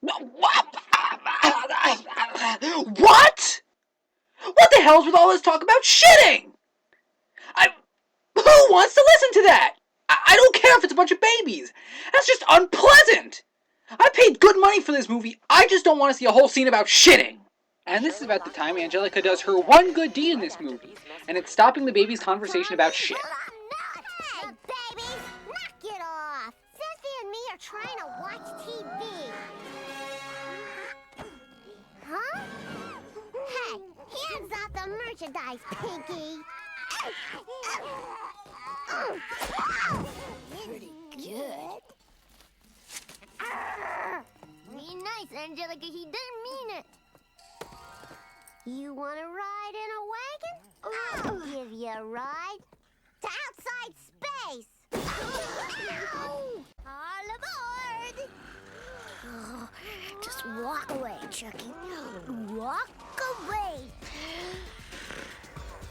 What? What the hell's with all this talk about shitting? Who wants to listen to that? I don't care if it's a bunch of babies. That's just unpleasant. I paid good money for this movie. I just don't want to see a whole scene about shitting. And this is about the time Angelica does her one good deed in this movie, and it's stopping the baby's conversation about shit. Hey, babies, knock it off. Cynthia and me are trying to watch TV. Huh? Hey, hands off the merchandise, Pinky. Pretty good. Be nice, Angelica. He didn't mean it. You want to ride in a wagon? I'll give you a ride to outside space. All aboard. Oh, just walk away, Chucky. Walk away.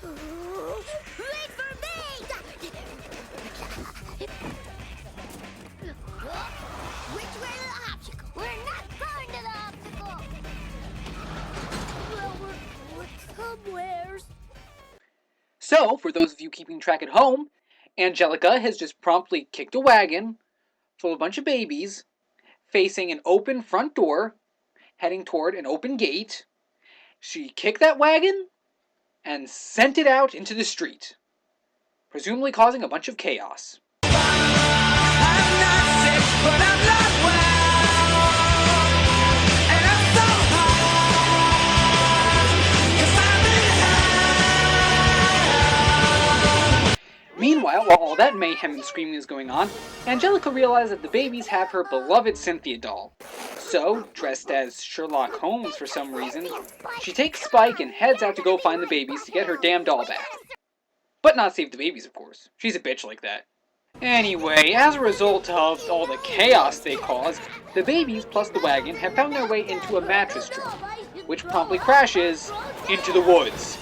Wait for me! Which way to the obstacle? We're not going to the obstacle. Well, we're somewheres. So, for those of you keeping track at home, Angelica has just promptly kicked a wagon full of a bunch of babies, facing an open front door, heading toward an open gate. She kicked that wagon and sent it out into the street, presumably causing a bunch of chaos. Meanwhile, while all that mayhem and screaming is going on, Angelica realizes that the babies have her beloved Cynthia doll. So, dressed as Sherlock Holmes for some reason, she takes Spike and heads out to go find the babies to get her damn doll back. But not save the babies, of course. She's a bitch like that. Anyway, as a result of all the chaos they caused, the babies plus the wagon have found their way into a mattress truck, which promptly crashes into the woods.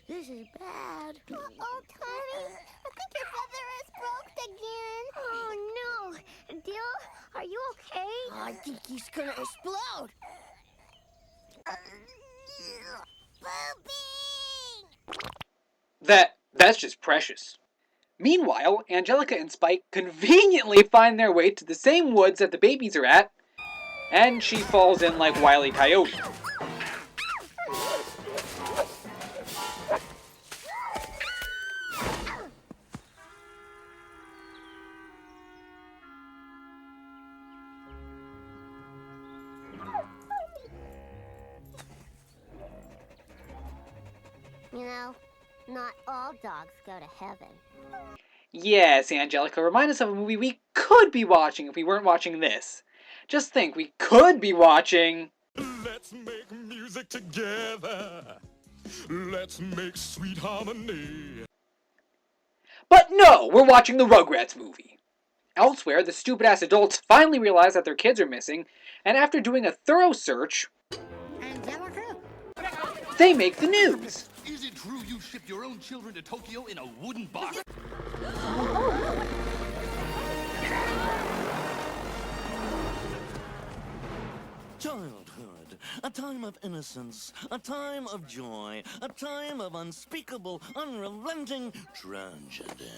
This is bad. Uh-oh, Tommy. I think your feather is broke again. Oh, no. Dill, are you okay? I think he's gonna explode. Pooping! That's just precious. Meanwhile, Angelica and Spike conveniently find their way to the same woods that the babies are at, and she falls in like Wile E. Coyote. You know, not all dogs go to heaven. Yes, Angelica, remind us of a movie we could be watching if we weren't watching this. Just think, we could be watching... Let's make music together. Let's make sweet harmony. But no, we're watching the Rugrats movie. Elsewhere, the stupid-ass adults finally realize that their kids are missing, and after doing a thorough search, Angelica? they make the news. Is it true you shipped your own children to Tokyo in a wooden box? Childhood, a time of innocence, a time of joy, a time of unspeakable, unrelenting tragedy.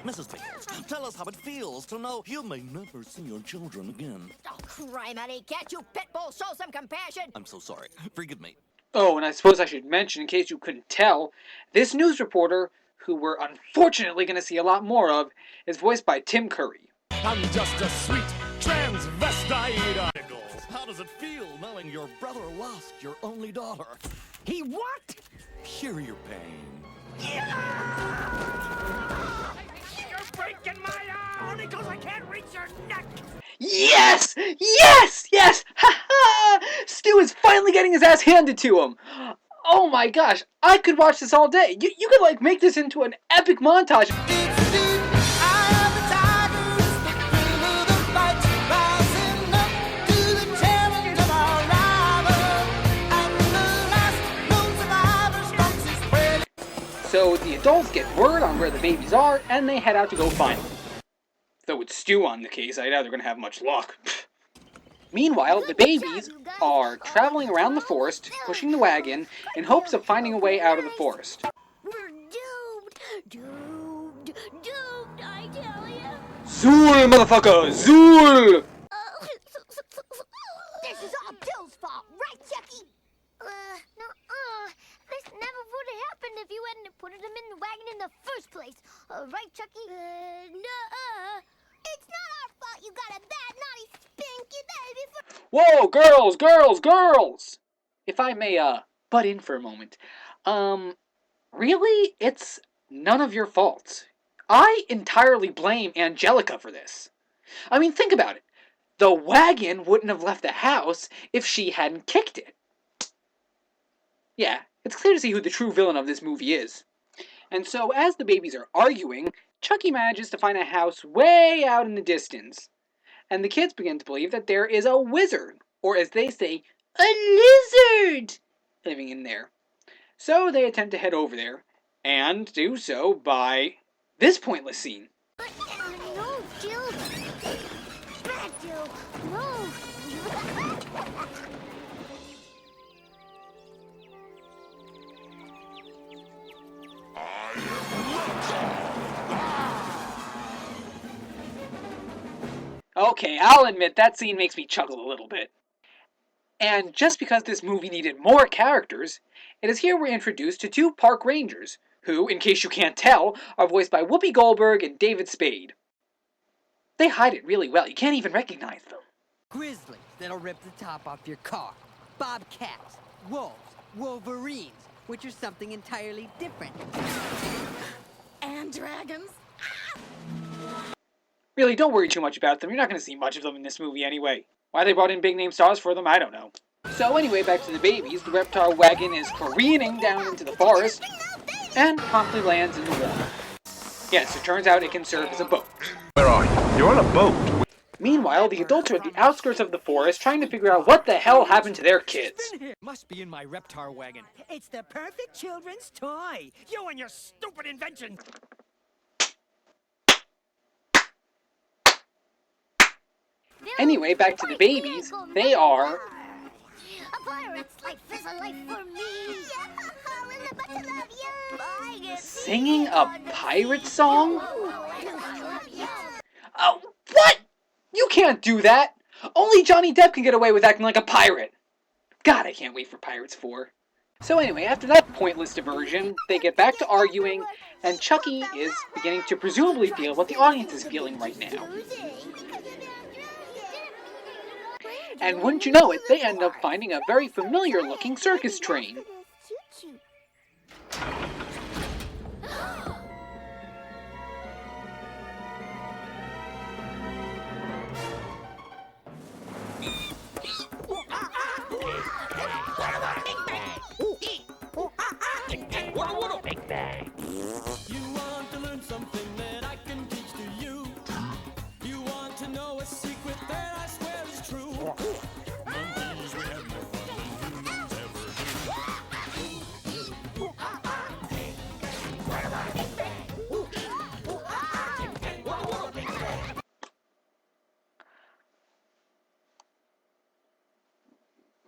Mrs. Pickles, tell us how it feels to know you may never see your children again. Oh, criminy, can't you pitbull show some compassion? I'm so sorry. Forgive me. Oh, and I suppose I should mention, in case you couldn't tell, this news reporter, who we're unfortunately going to see a lot more of, is voiced by Tim Curry. I'm just a sweet transvestite. How does it feel knowing your brother lost your only daughter? He what? Hear your pain. You're breaking my arm because I can't reach your neck. Yes! Yes! Yes! Ha ha! Stu is finally getting his ass handed to him! Oh my gosh, I could watch this all day. You could, like, make this into an epic montage. So the adults get word on where the babies are, and they head out to go find them. Though with Stu on the case, I doubt they're going to have much luck. Meanwhile, the babies are traveling around the forest, pushing the wagon, in hopes of finding a way out of the forest. We're doomed! Doomed! Doomed, I tell ya! Zool, motherfucker! Zool! This is all Bill's fault, right, Chucky? No, this never would have happened if you hadn't put him in the wagon in the first place. Right, Chucky? No. It's not our fault you got a bad, naughty, spanky baby for... Whoa, girls, girls, girls! If I may, butt in for a moment. Really? It's none of your fault. I entirely blame Angelica for this. I mean, think about it. The wagon wouldn't have left the house if she hadn't kicked it. Yeah, it's clear to see who the true villain of this movie is. And so, as the babies are arguing, Chucky manages to find a house way out in the distance. And the kids begin to believe that there is a wizard, or as they say, a lizard, living in there. So they attempt to head over there, and do so by this pointless scene. No, Jill. Bad Jill. No. Okay, I'll admit that scene makes me chuckle a little bit. And just because this movie needed more characters, it is here we're introduced to two park rangers, who, in case you can't tell, are voiced by Whoopi Goldberg and David Spade. They hide it really well, you can't even recognize them. Grizzlies that'll rip the top off your car. Bobcats, wolves, wolverines, which are something entirely different. And dragons. Really, don't worry too much about them, you're not going to see much of them in this movie anyway. Why they brought in big name stars for them, I don't know. So anyway, back to the babies, the reptile wagon is careening down into the forest, and promptly lands in the water. Yes, it turns out it can serve as a boat. Where are you? You're on a boat. Meanwhile, the adults are at the outskirts of the forest trying to figure out what the hell happened to their kids. Must be in my Reptar wagon. It's the perfect children's toy. You and your stupid invention. Anyway, back to the babies, they are... A pirate's life is a life for me. Yeah, but to love you. I get singing a pirate song? Oh, What? You can't do that! Only Johnny Depp can get away with acting like a pirate! God, I can't wait for Pirates 4. So anyway, after that pointless diversion, they get back to arguing, and Chucky is beginning to presumably feel what the audience is feeling right now. And wouldn't you know it, they end up finding a very familiar-looking circus train. You want to learn something that I can teach to you. You want to know a secret that I swear is true. Monkeys, we have more fun than humans ever do.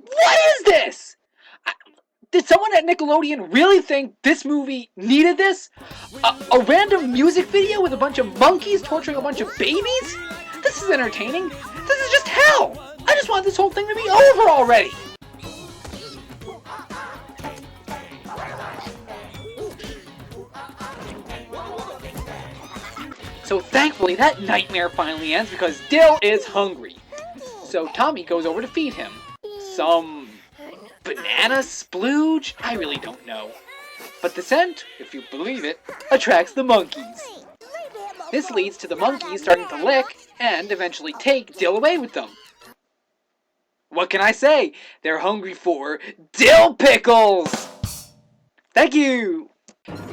What is this? Did someone at Nickelodeon really think this movie needed this? A random music video with a bunch of monkeys torturing a bunch of babies? This is entertaining. This is just hell. I just want this whole thing to be over already. So thankfully that nightmare finally ends because Dill is hungry. So Tommy goes over to feed him. Some banana splooge? I really don't know. But the scent, if you believe it, attracts the monkeys. This leads to the monkeys starting to lick and eventually take Dill away with them. What can I say? They're hungry for dill pickles! Thank you!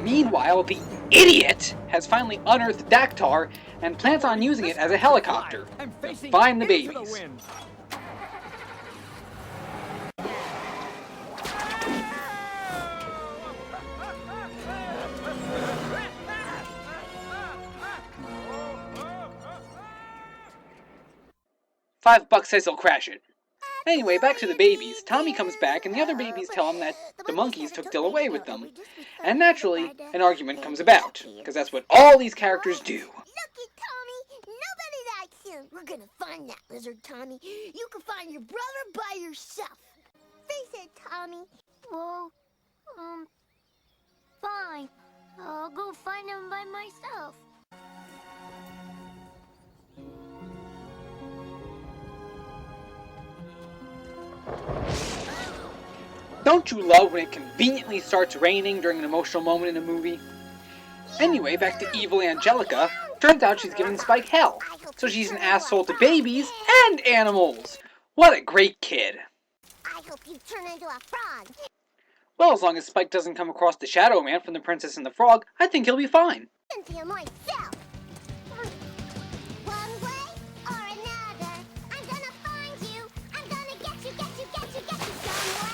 Meanwhile, the idiot has finally unearthed Dactar and plans on using it as a helicopter to find the babies. $5 says he'll crash it. Anyway, back to the babies. Tommy comes back, and the other babies tell him that the monkeys took Dill away with them. And naturally, an argument comes about, because that's what all these characters do. Look at Tommy. Nobody likes him. We're gonna find that lizard, Tommy. You can find your brother by yourself. Face it, Tommy. Well, fine. I'll go find him by myself. Don't you love when it conveniently starts raining during an emotional moment in a movie? Anyway, back to evil Angelica. Turns out she's giving Spike hell, so she's an asshole to babies and animals. What a great kid. I hope you turn into a frog. Well, as long as Spike doesn't come across the Shadow Man from The Princess and the Frog, I think he'll be fine. Into myself. One way or another, I'm gonna find you. I'm gonna get you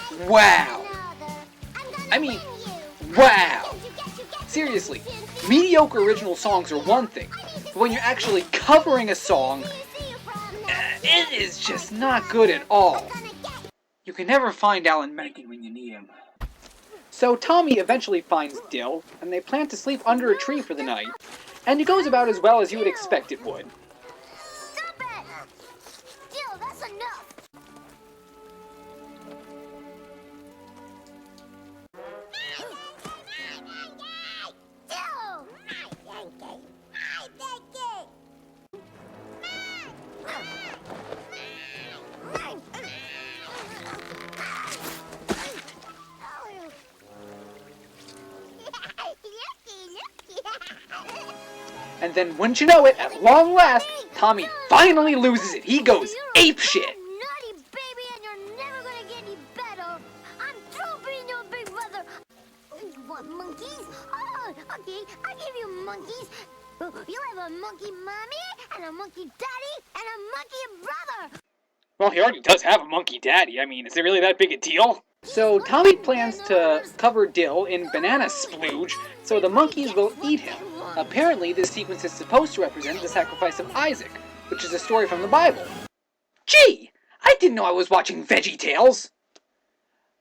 some way. Wow. Another, I'm gonna I mean, win you. wow. Get you. Seriously, mediocre original songs are one thing, but when you're actually covering a song, it is just not good at all. You can never find Alan Menken when you need him. So Tommy eventually finds Dill, and they plan to sleep under a tree for the night, and it goes about as well as you would expect it would. Stop it! Jill, that's enough! Jill! And then, wouldn't you know it, at long last, Tommy finally loses it. He goes apeshit. Naughty baby, and you're never gonna get any better. I'm through being your big brother. You want monkeys? Oh, okay, I'll give you monkeys. You'll have a monkey mommy, and a monkey daddy, and a monkey brother. Well, he already does have a monkey daddy. I mean, is it really that big a deal? So Tommy plans to cover Dill in banana splooge so the monkeys will eat him. Apparently, this sequence is supposed to represent the sacrifice of Isaac, which is a story from the Bible. Gee, I didn't know I was watching Veggie Tales!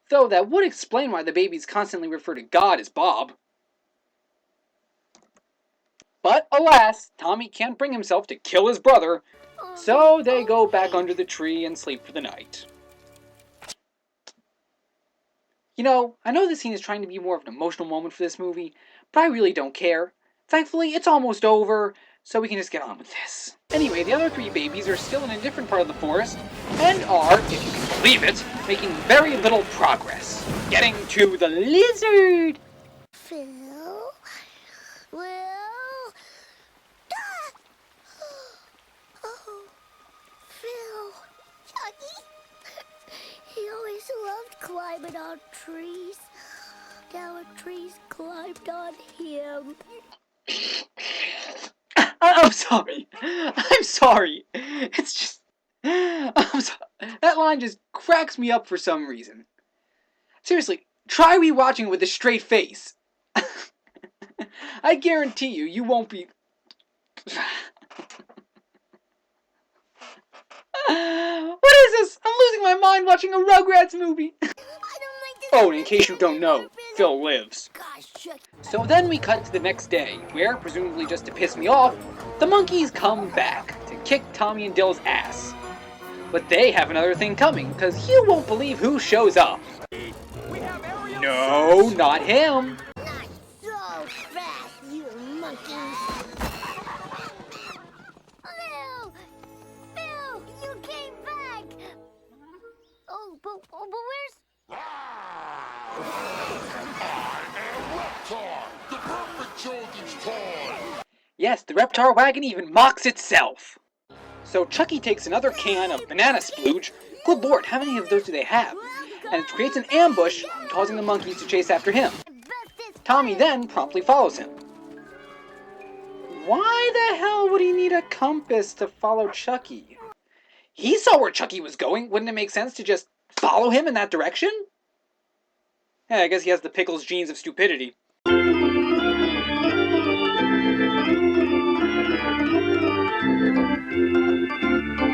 Though that would explain why the babies constantly refer to God as Bob. But alas, Tommy can't bring himself to kill his brother, so they go back under the tree and sleep for the night. You know, I know this scene is trying to be more of an emotional moment for this movie, but I really don't care. Thankfully, it's almost over, so we can just get on with this. Anyway, the other three babies are still in a different part of the forest, and are, if you can believe it, making very little progress. Getting to the lizard! Phil? Well? Oh, Phil. Chucky? He always loved climbing on trees. Now a tree's climbed on him. I'm sorry. I'm sorry. It's just... That line just cracks me up for some reason. Seriously, try rewatching it with a straight face. I guarantee you, you won't be... What is this? I'm losing my mind watching a Rugrats movie. Oh, and in case you don't know, Phil lives. Gosh, Chucky. So then we cut to the next day, where, presumably just to piss me off, the monkeys come back to kick Tommy and Dill's ass. But they have another thing coming, because you won't believe who shows up. No, not him. Not so fast, you monkeys. Phil! Phil, you came back. Oh, but where's... Yes, the Reptar wagon even mocks itself. So Chucky takes another can of banana splooge. Good lord, how many of those do they have? And it creates an ambush, causing the monkeys to chase after him. Tommy then promptly follows him. Why the hell would he need a compass to follow Chucky? He saw where Chucky was going. Wouldn't it make sense to just follow him in that direction? Yeah, I guess he has the Pickles genes of stupidity.